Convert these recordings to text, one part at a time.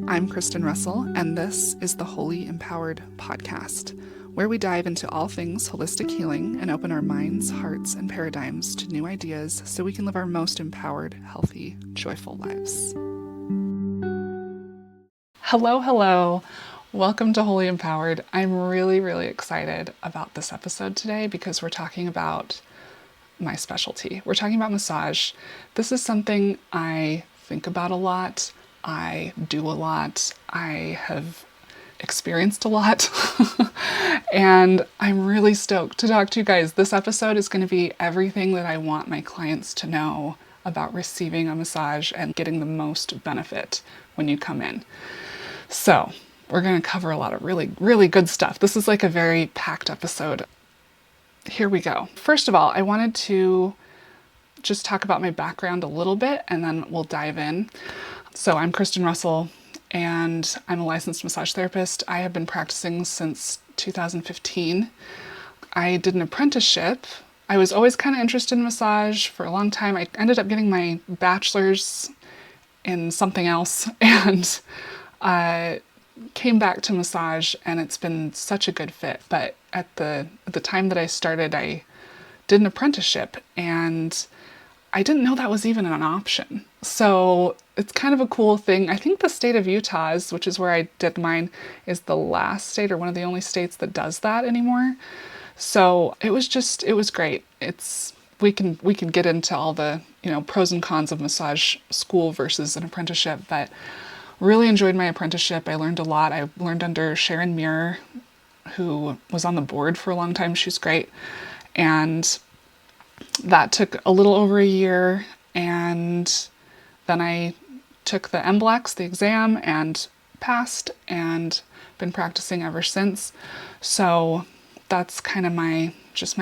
I'm Kristen Russell, and this is the Wholly Empowered podcast, where we dive into all things holistic healing and open our minds, hearts, and paradigms to new ideas so we can live our most empowered, healthy, joyful lives. Hello, hello. Welcome to Wholly Empowered. I'm really excited about this episode today because we're talking about my specialty. We're talking about massage. This is something I think about a lot. I do a lot. I have experienced a lot. And I'm really stoked to talk to you guys. This episode is going to be everything that I want my clients to know about receiving a massage and getting the most benefit when you come in. So we're going to cover a lot of really good stuff. This is like a very packed episode. Here we go. First of all, I wanted to just talk about my background a little bit and then we'll dive in. So I'm Kristen Russell and I'm a licensed massage therapist. I have been practicing since 2015. I did an apprenticeship. I was always kind of interested in massage for a long time. I ended up getting my bachelor's in something else and came back to massage, and it's been such a good fit. But at the time that I started, I did an apprenticeship and I didn't know that was even an option. So it's kind of a cool thing. I think the state of Utah, which is where I did mine, is the last state or one of the only states that does that anymore. So it was great. We can get into all the, pros and cons of massage school versus an apprenticeship, but really enjoyed my apprenticeship. I learned a lot. I learned under Sharon Muir, who was on the board for a long time. She's great. And that took a little over a year. And then I took the MBLEX, the exam, and passed, and been practicing ever since. So that's kind of my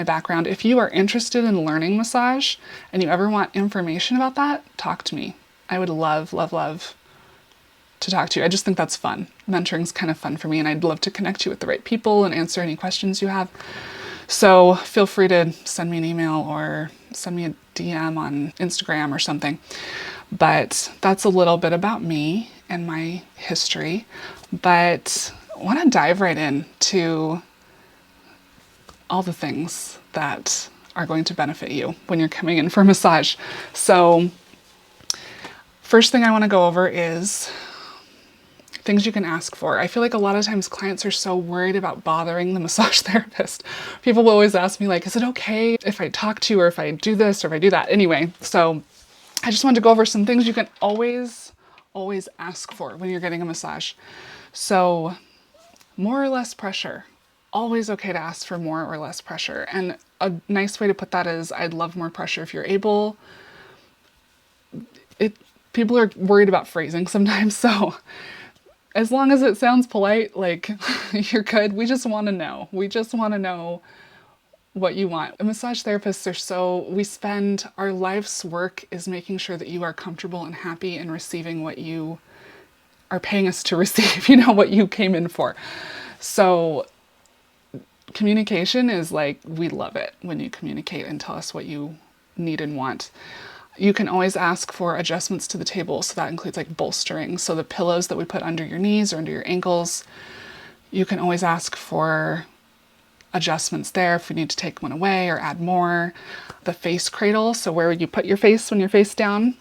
background. If you are interested in learning massage and you ever want information about that, talk to me. I would love to talk to you. I just think that's fun. Mentoring's kind of fun for me, and I'd love to connect you with the right people and answer any questions you have. So feel free to send me an email or send me a DM on Instagram or something. But that's a little bit about me and my history. But I want to dive right into all the things that are going to benefit you when you're coming in for a massage. So first thing I want to go over is things you can ask for. I feel like a lot of times clients are so worried about bothering the massage therapist. People will always ask me, like, is it okay if I talk to you, or if I do this, or if I do that? Anyway, so I just wanted to go over some things you can always ask for when you're getting a massage. So more or less pressure. Always okay to ask for more or less pressure. And a nice way to put that is, I'd love more pressure if you're able. People are worried about phrasing sometimes, so as long as it sounds polite, like, you're good. We just want to know. We just want to know what you want. Massage therapists we spend our life's work is making sure that you are comfortable and happy in receiving what you are paying us to receive, what you came in for. So communication is like, we love it when you communicate and tell us what you need and want. You can always ask for adjustments to the table. So that includes like bolstering. So the pillows that we put under your knees or under your ankles, you can always ask for adjustments there if we need to take one away or add more. The face cradle, so where you put your face when you're face down,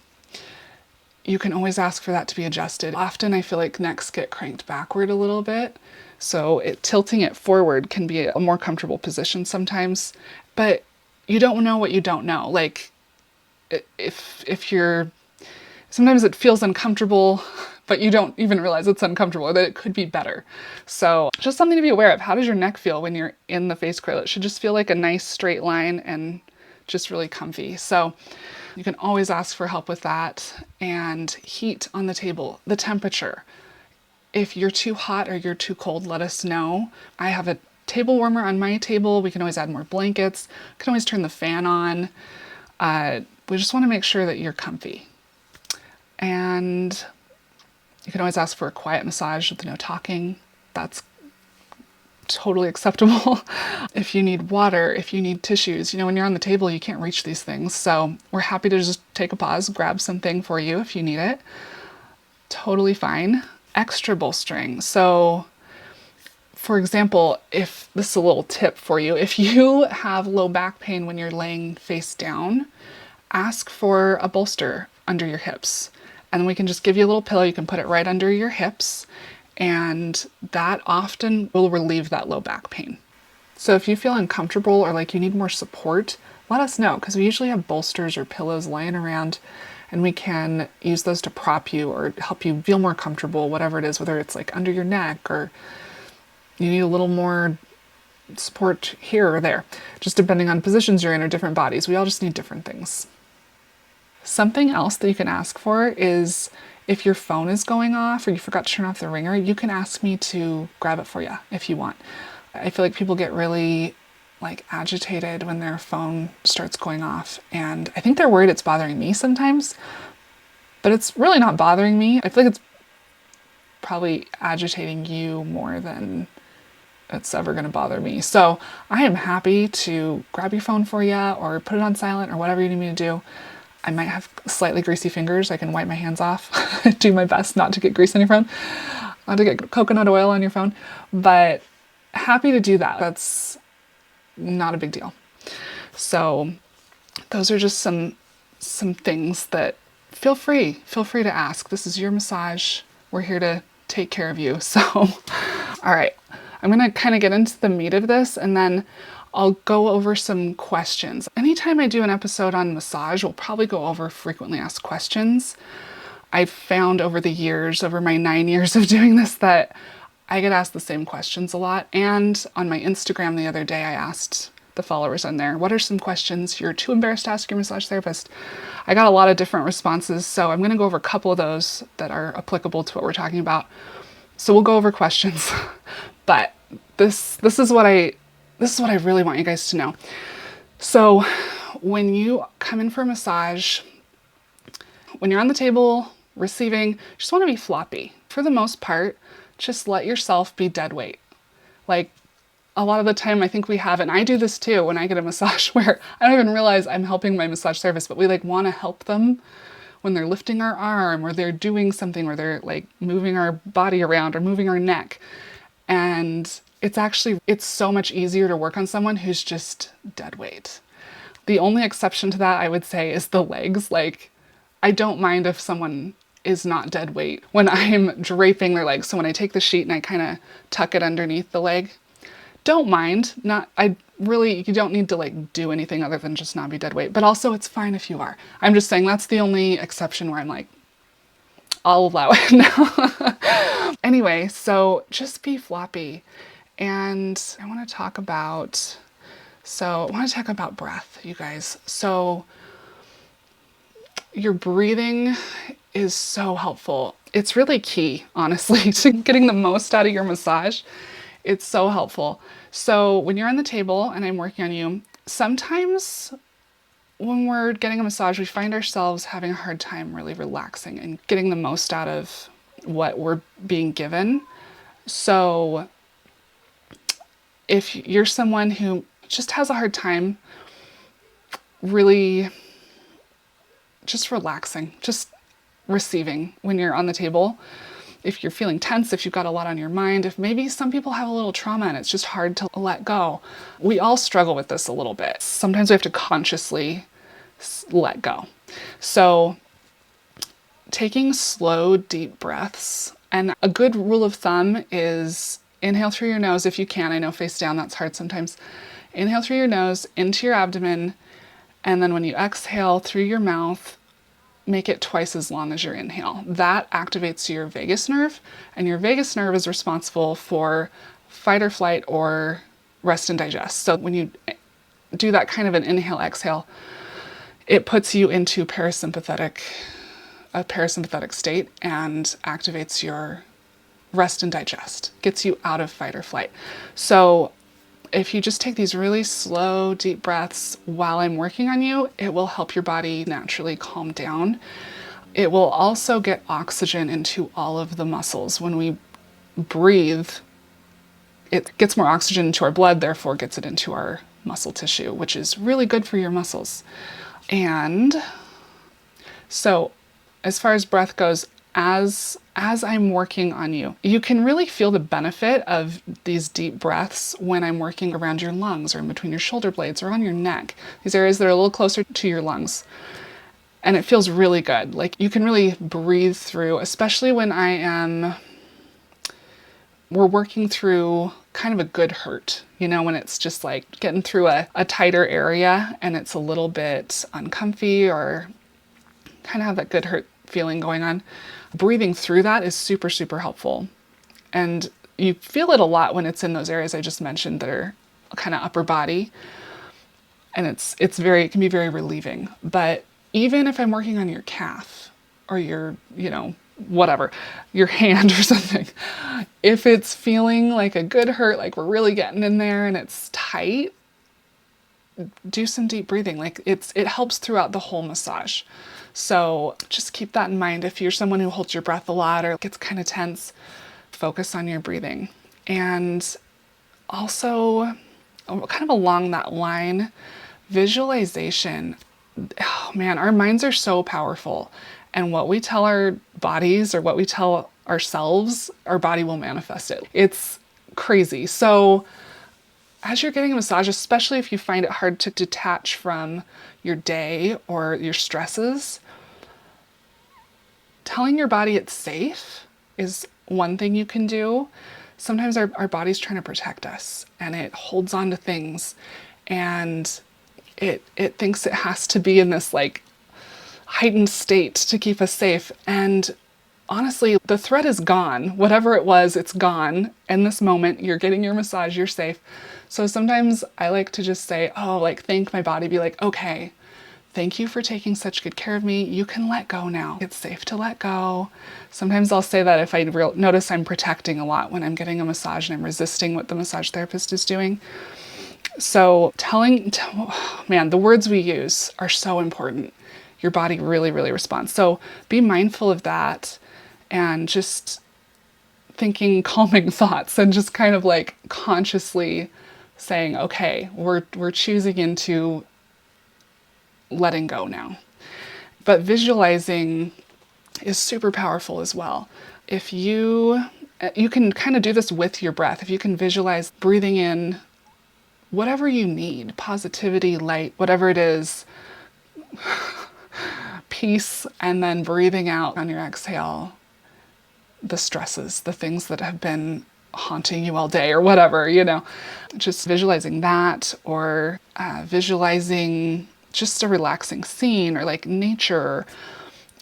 you can always ask for that to be adjusted. Often I feel like necks get cranked backward a little bit. So tilting it forward can be a more comfortable position sometimes, but you don't know what you don't know. Like, sometimes it feels uncomfortable, but you don't even realize it's uncomfortable, or that it could be better. So just something to be aware of. How does your neck feel when you're in the face cradle? It should just feel like a nice straight line and just really comfy. So you can always ask for help with that. And heat on the table, the temperature. If you're too hot or you're too cold, let us know. I have a table warmer on my table. We can always add more blankets. We can always turn the fan on. We just want to make sure that you're comfy. And you can always ask for a quiet massage with no talking. That's totally acceptable. If you need water, if you need tissues, when you're on the table, you can't reach these things. So we're happy to just take a pause, grab something for you if you need it. Totally fine. extra bolstering. So for example, if this is a little tip for you, if you have low back pain when you're laying face down, ask for a bolster under your hips. And then we can just give you a little pillow. You can put it right under your hips, and that often will relieve that low back pain. So if you feel uncomfortable or like you need more support, let us know, because we usually have bolsters or pillows laying around, and we can use those to prop you or help you feel more comfortable, whatever it is, whether it's like under your neck or you need a little more support here or there, just depending on positions you're in or different bodies. We all just need different things. Something else that you can ask for is if your phone is going off or you forgot to turn off the ringer, you can ask me to grab it for you if you want. I feel like people get really agitated when their phone starts going off, and I think they're worried it's bothering me sometimes, but it's really not bothering me. I feel like it's probably agitating you more than it's ever going to bother me. So I am happy to grab your phone for you or put it on silent or whatever you need me to do. I might have slightly greasy fingers. I can wipe my hands off, do my best not to get grease on your phone, not to get coconut oil on your phone, but happy to do that. That's not a big deal. So those are just some things that feel free to ask. This is your massage. We're here to take care of you. So, all right, I'm going to kind of get into the meat of this, and then I'll go over some questions. Anytime I do an episode on massage, we'll probably go over frequently asked questions. I've found over the years, over my 9 years of doing this, that I get asked the same questions a lot. And on my Instagram the other day, I asked the followers on there, what are some questions you're too embarrassed to ask your massage therapist? I got a lot of different responses, so I'm going to go over a couple of those that are applicable to what we're talking about. So we'll go over questions, but this is what I really want you guys to know. So when you come in for a massage, when you're on the table receiving, you just want to be floppy. For the most part, just let yourself be dead weight. Like a lot of the time I think we have, and I do this too when I get a massage, where I don't even realize I'm helping my massage therapist, but we want to help them when they're lifting our arm or they're doing something where they're moving our body around or moving our neck. And it's so much easier to work on someone who's just dead weight. The only exception to that, I would say, is the legs. I don't mind if someone is not dead weight when I'm draping their legs. So when I take the sheet and I kind of tuck it underneath the leg, don't mind. You don't need to do anything other than just not be dead weight. But also it's fine if you are. I'm just saying that's the only exception where I'm I'll allow it now. Anyway, so just be floppy. And I want to talk about breath, you guys. So your breathing is so helpful. It's really key, honestly, to getting the most out of your massage. It's so helpful. So when you're on the table and I'm working on you, sometimes when we're getting a massage, we find ourselves having a hard time really relaxing and getting the most out of what we're being given. So if you're someone who just has a hard time really just relaxing, just receiving when you're on the table, if you're feeling tense, if you've got a lot on your mind, if maybe some people have a little trauma and it's just hard to let go. We all struggle with this a little bit. Sometimes we have to consciously let go. So taking slow, deep breaths, and a good rule of thumb is inhale through your nose if you can. I know face down, that's hard sometimes. Inhale through your nose into your abdomen, and then when you exhale through your mouth, make it twice as long as your inhale. That activates your vagus nerve, and your vagus nerve is responsible for fight or flight or rest and digest. So when you do that kind of an inhale exhale, it puts you into a parasympathetic state and activates your rest and digest, gets you out of fight or flight. So if you just take these really slow, deep breaths while I'm working on you, it will help your body naturally calm down. It will also get oxygen into all of the muscles. When we breathe, it gets more oxygen into our blood, therefore gets it into our muscle tissue, which is really good for your muscles. And so as far as breath goes, as as I'm working on you. You can really feel the benefit of these deep breaths when I'm working around your lungs or in between your shoulder blades or on your neck, these areas that are a little closer to your lungs. And it feels really good. Like you can really breathe through, especially when we're working through kind of a good hurt, when it's just like getting through a tighter area and it's a little bit uncomfy or kind of have that good hurt feeling going on. Breathing through that is super, super helpful. And you feel it a lot when it's in those areas I just mentioned that are kind of upper body. And it can be very relieving. But even if I'm working on your calf or your, whatever, your hand or something, if it's feeling like a good hurt, like we're really getting in there and it's tight, do some deep breathing. Like it helps throughout the whole massage. So just keep that in mind. If you're someone who holds your breath a lot or gets kind of tense, focus on your breathing. And also, kind of along that line, visualization. Oh man, our minds are so powerful. And what we tell our bodies or what we tell ourselves, our body will manifest it. It's crazy. So as you're getting a massage, especially if you find it hard to detach from your day or your stresses, telling your body it's safe is one thing you can do. Sometimes our body's trying to protect us and it holds on to things and it thinks it has to be in this like heightened state to keep us safe. And honestly, the threat is gone. Whatever it was, it's gone. In this moment, you're getting your massage, you're safe. So sometimes I like to just say, thank my body, be like, okay, thank you for taking such good care of me. You can let go now. It's safe to let go. Sometimes I'll say that if I notice I'm protecting a lot when I'm getting a massage and I'm resisting what the massage therapist is doing. So the words we use are so important. Your body really, really responds. So be mindful of that and just thinking calming thoughts and just kind of like consciously saying, okay, we're choosing into letting go now. But visualizing is super powerful as well. If you can kind of do this with your breath. If you can visualize breathing in whatever you need, positivity, light, whatever it is, peace, and then breathing out on your exhale the stresses, the things that have been haunting you all day or whatever, just visualizing that or visualizing just a relaxing scene or like nature,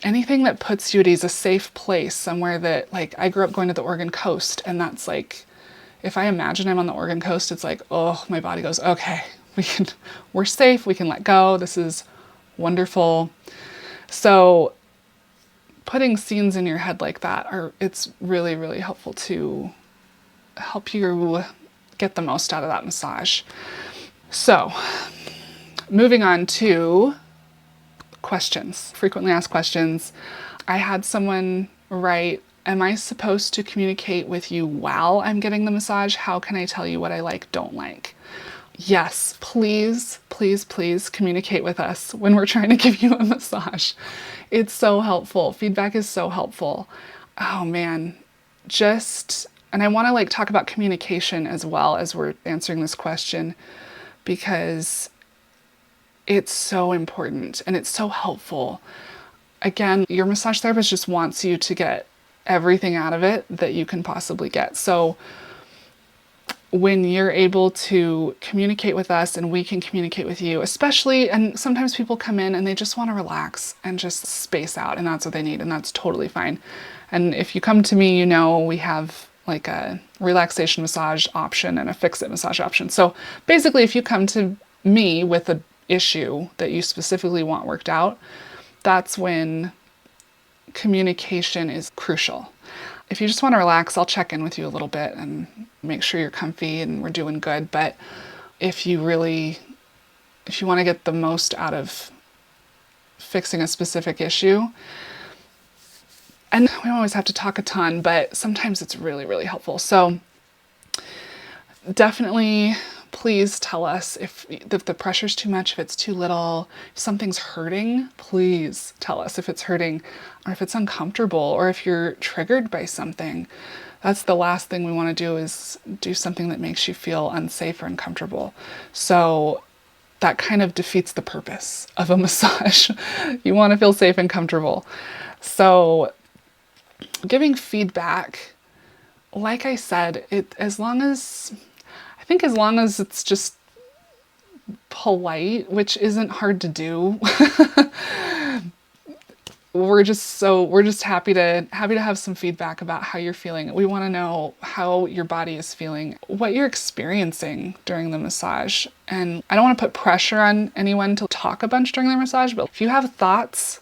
anything that puts you at ease, a safe place, somewhere that, like, I grew up going to the Oregon coast, and that's like, if I imagine I'm on the Oregon coast, it's like, oh, my body goes, okay, we're safe, we can let go, this is wonderful. So putting scenes in your head like that it's really, really helpful to help you get the most out of that massage. So moving on to questions, frequently asked questions. I had someone write, am I supposed to communicate with you while I'm getting the massage? How can I tell you what I like, don't like? Yes, please, please, please communicate with us when we're trying to give you a massage. It's so helpful. Feedback is so helpful. Oh man, and I want to talk about communication as well as we're answering this question, because it's so important and it's so helpful. Again, your massage therapist just wants you to get everything out of it that you can possibly get. So when you're able to communicate with us and we can communicate with you, especially, and sometimes people come in and they just want to relax and just space out, and that's what they need, and that's totally fine. And if you come to me, we have like a relaxation massage option and a fix-it massage option. So basically, if you come to me with an issue that you specifically want worked out, that's when communication is crucial. If you just want to relax, I'll check in with you a little bit and make sure you're comfy and we're doing good. But if you want to get the most out of fixing a specific issue, and we don't always have to talk a ton, but sometimes it's really, really helpful. So definitely Please tell us if the pressure's too much, if it's too little, if something's hurting, please tell us if it's hurting or if it's uncomfortable or if you're triggered by something. That's the last thing we want to do, is do something that makes you feel unsafe or uncomfortable. So that kind of defeats the purpose of a massage. You want to feel safe and comfortable. So giving feedback, like I said, as long as it's just polite, which isn't hard to do. We're just happy to have some feedback about how you're feeling. We want to know how your body is feeling, what you're experiencing during the massage. And I don't want to put pressure on anyone to talk a bunch during their massage, but if you have thoughts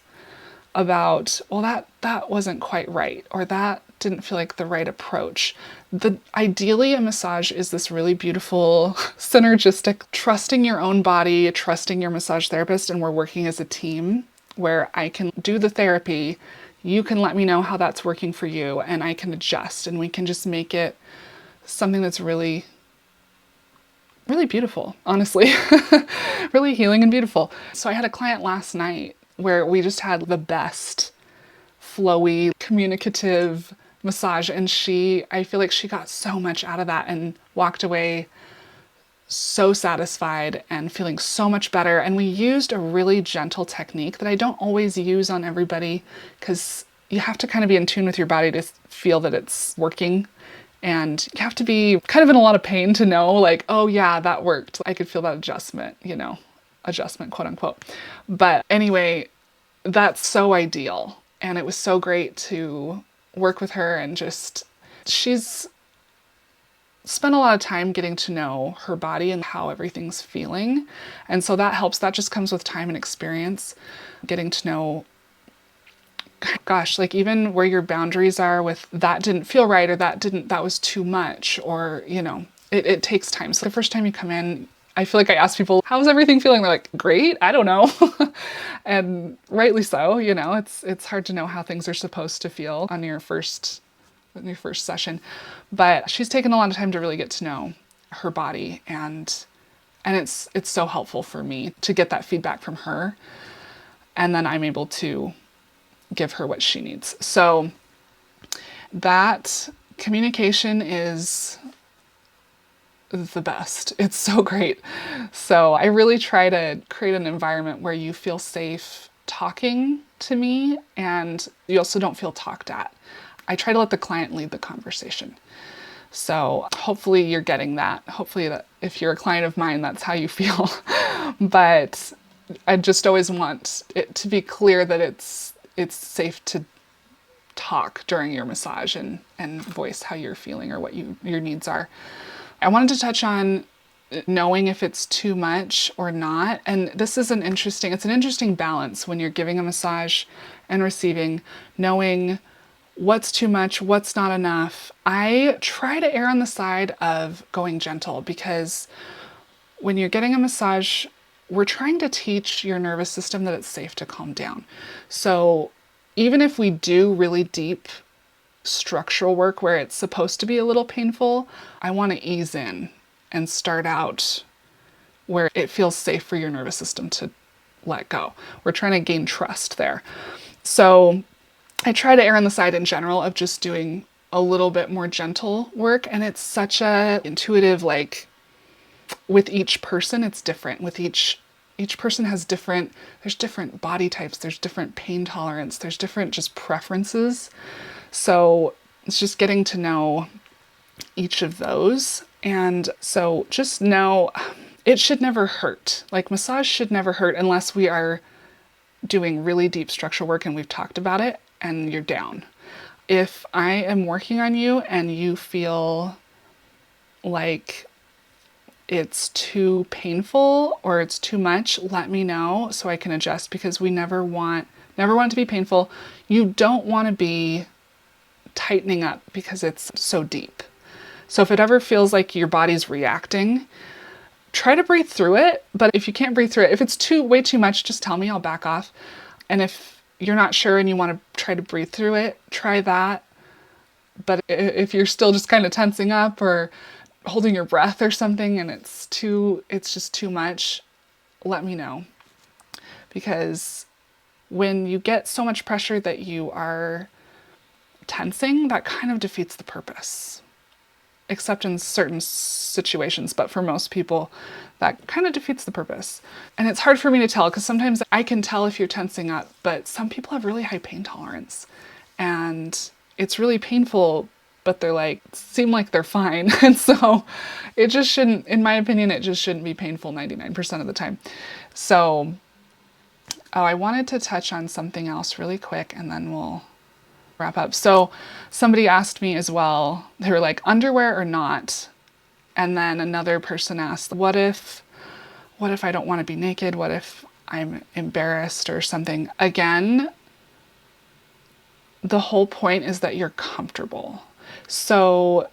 about, well, that wasn't quite right, or that didn't feel like the right approach. Ideally, a massage is this really beautiful, synergistic, trusting your own body, trusting your massage therapist, and we're working as a team where I can do the therapy, you can let me know how that's working for you, and I can adjust, and we can just make it something that's really, really beautiful, honestly. Really healing and beautiful. So I had a client last night where we just had the best flowy, communicative massage, and I feel like she got so much out of that and walked away so satisfied and feeling so much better. And we used a really gentle technique that I don't always use on everybody, because you have to kind of be in tune with your body to feel that it's working. And you have to be kind of in a lot of pain to know, like, oh yeah, that worked. I could feel that adjustment, adjustment, quote unquote. But anyway, that's so ideal. And it was so great to work with her, and she's spent a lot of time getting to know her body and how everything's feeling. And so that helps. That just comes with time and experience, getting to know, gosh, like even where your boundaries are with that didn't feel right, or that was too much, or, it takes time. So the first time you come in, I feel like I ask people, how's everything feeling? They're like, great, I don't know. And rightly so, it's hard to know how things are supposed to feel on your first session. But she's taken a lot of time to really get to know her body, and it's so helpful for me to get that feedback from her, and then I'm able to give her what she needs. So that communication is the best. It's so great. So I really try to create an environment where you feel safe talking to me, and you also don't feel talked at. I try to let the client lead the conversation. So hopefully you're getting that. Hopefully that if you're a client of mine, that's how you feel. But I just always want it to be clear that it's safe to talk during your massage and voice how you're feeling or what your needs are. I wanted to touch on knowing if it's too much or not. And this is an interesting balance when you're giving a massage and receiving, knowing what's too much, what's not enough. I try to err on the side of going gentle, because when you're getting a massage, we're trying to teach your nervous system that it's safe to calm down. So even if we do really deep structural work where it's supposed to be a little painful, I want to ease in and start out where it feels safe for your nervous system to let go. We're trying to gain trust there. So I try to err on the side in general of just doing a little bit more gentle work. And it's such a intuitive, like with each person, it's different. With each person there's different body types, there's different pain tolerance, there's different just preferences. So it's just getting to know each of those. And so just know it should never hurt. Like massage should never hurt unless we are doing really deep structural work and we've talked about it and you're down. If I am working on you and you feel like it's too painful or it's too much, let me know so I can adjust, because we never want it to be painful. You don't want to be tightening up because it's so deep. So if it ever feels like your body's reacting, try to breathe through it. But if you can't breathe through it, if it's way too much, just tell me, I'll back off. And if you're not sure and you want to try to breathe through it, try that. But if you're still just kind of tensing up or holding your breath or something and it's just too much, let me know. Because when you get so much pressure that you are tensing, that kind of defeats the purpose. Except in certain situations, but for most people, that kind of defeats the purpose. And it's hard for me to tell because sometimes I can tell if you're tensing up, but some people have really high pain tolerance. And it's really painful, but they're like, seem like they're fine. And so it just shouldn't, in my opinion, it just shouldn't be painful 99% of the time. So, oh, I wanted to touch on something else really quick and then we'll wrap up. So somebody asked me as well, they were like, underwear or not? And then another person asked, what if I don't want to be naked? What if I'm embarrassed or something? Again, the whole point is that you're comfortable. So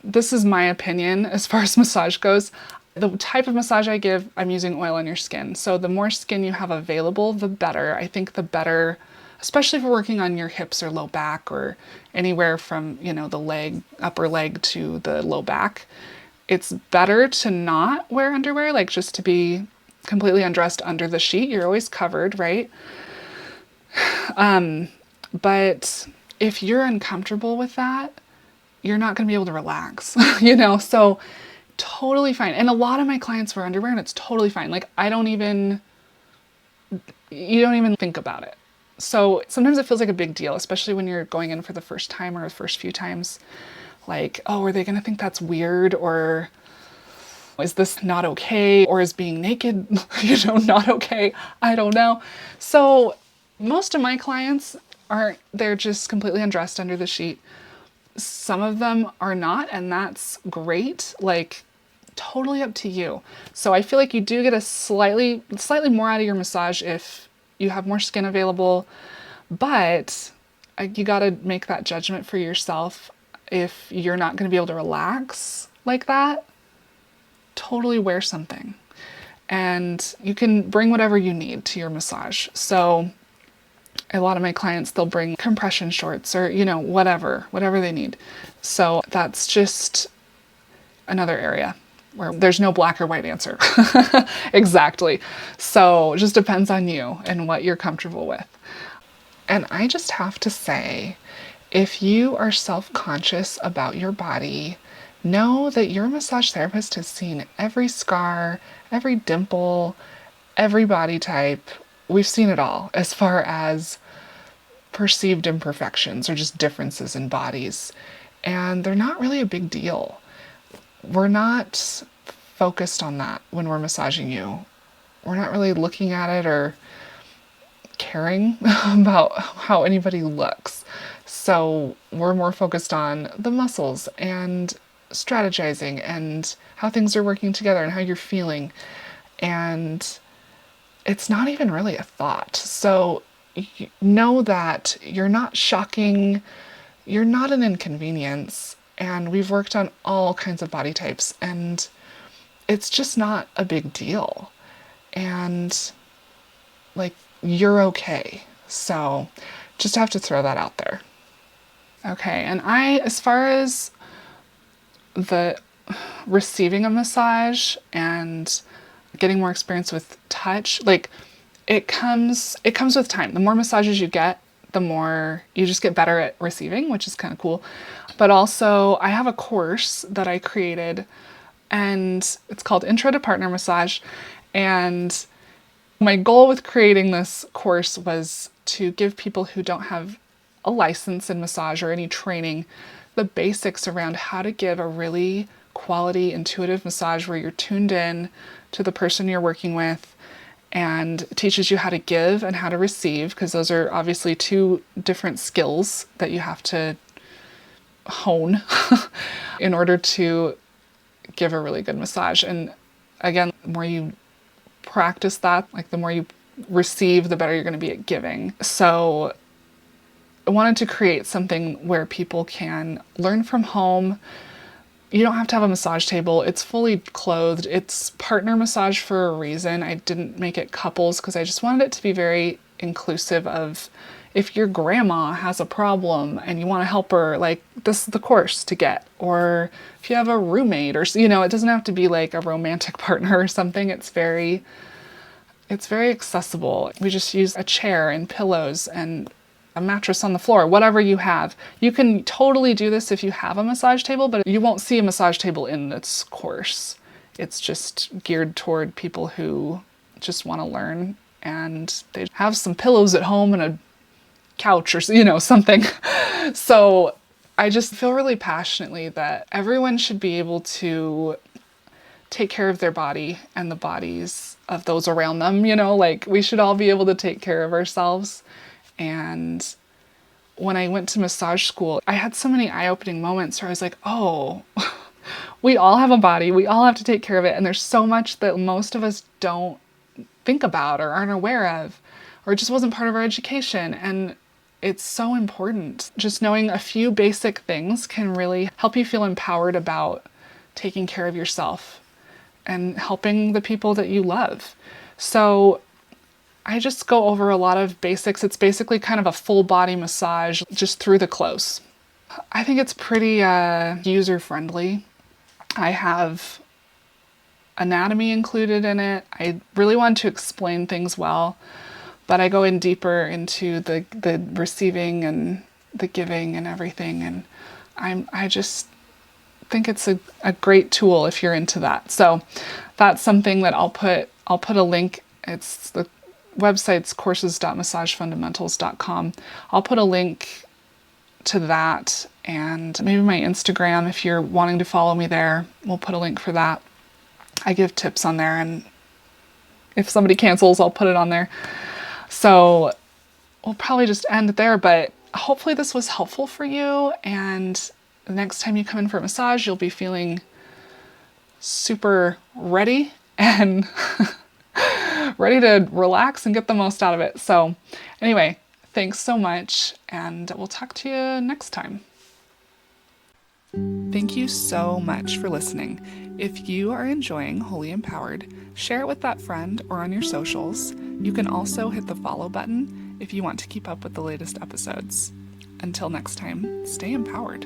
this is my opinion as far as massage goes. The type of massage I give, I'm using oil on your skin. So the more skin you have available, the better. I think the better, especially if we're working on your hips or low back or anywhere from, the leg, upper leg to the low back. It's better to not wear underwear, like just to be completely undressed under the sheet. You're always covered, right? But if you're uncomfortable with that, you're not going to be able to relax, so totally fine. And a lot of my clients wear underwear and it's totally fine. Like you don't even think about it. So sometimes it feels like a big deal, especially when you're going in for the first time or the first few times. Like, oh, are they going to think that's weird? Or is this not okay? Or is being naked, not okay? I don't know. So most of my clients they're just completely undressed under the sheet. Some of them are not, and that's great. Like, totally up to you. So I feel like you do get a slightly more out of your massage if you have more skin available, but you got to make that judgment for yourself. If you're not going to be able to relax like that, totally wear something. And you can bring whatever you need to your massage. So a lot of my clients, they'll bring compression shorts or, whatever they need. So that's just another area where there's no black or white answer. Exactly. So it just depends on you and what you're comfortable with. And I just have to say, if you are self-conscious about your body, know that your massage therapist has seen every scar, every dimple, every body type. We've seen it all as far as perceived imperfections or just differences in bodies. And they're not really a big deal. We're not focused on that when we're massaging you. We're not really looking at it or caring about how anybody looks. So we're more focused on the muscles and strategizing and how things are working together and how you're feeling. And it's not even really a thought. So know that you're not shocking, you're not an inconvenience. And we've worked on all kinds of body types and it's just not a big deal. And like, you're okay. So just have to throw that out there. Okay. And as far as the receiving a massage and getting more experience with touch, like it comes with time. The more massages you get, the more you just get better at receiving, which is kind of cool. But also I have a course that I created and it's called Intro to Partner Massage. And my goal with creating this course was to give people who don't have a license in massage or any training the basics around how to give a really quality, intuitive massage where you're tuned in to the person you're working with and teaches you how to give and how to receive, because those are obviously two different skills that you have to hone in order to give a really good massage. And again, the more you practice that, like the more you receive, the better you're going to be at giving. So I wanted to create something where people can learn from home. You don't have to have a massage table. It's fully clothed. It's partner massage for a reason. I didn't make it couples because I just wanted it to be very inclusive of if your grandma has a problem and you want to help her, like this is the course to get. Or if you have a roommate, or, you know, it doesn't have to be like a romantic partner or something. It's very accessible. We just use a chair and pillows and a mattress on the floor, whatever you have. You can totally do this if you have a massage table, but you won't see a massage table in this course. It's just geared toward people who just want to learn, and they have some pillows at home and a couch or, you know, something. So I just feel really passionately that everyone should be able to take care of their body and the bodies of those around them. You know, like, we should all be able to take care of ourselves. And when I went to massage school, I had so many eye-opening moments where I was like, oh, we all have a body, we all have to take care of it. And there's so much that most of us don't think about or aren't aware of, or it just wasn't part of our education. And it's so important. Just knowing a few basic things can really help you feel empowered about taking care of yourself and helping the people that you love. So I just go over a lot of basics. It's basically kind of a full body massage just through the clothes. I think it's pretty user-friendly. I have anatomy included in it. I really want to explain things well, but I go in deeper into the receiving and the giving and everything. And I just think it's a great tool if you're into that. So that's something that I'll put a link. It's the website's courses.massagefundamentals.com. I'll put a link to that, and maybe my Instagram if you're wanting to follow me there. We'll put a link for that. I give tips on there, and if somebody cancels, I'll put it on there. So we'll probably just end there, but hopefully this was helpful for you, and the next time you come in for a massage, you'll be feeling super ready and ready to relax and get the most out of it. So anyway, thanks so much, and we'll talk to you next time. Thank you so much for listening. If you are enjoying Wholly Empowered, share it with that friend or on your socials. You can also hit the follow button if you want to keep up with the latest episodes. Until next time, stay empowered.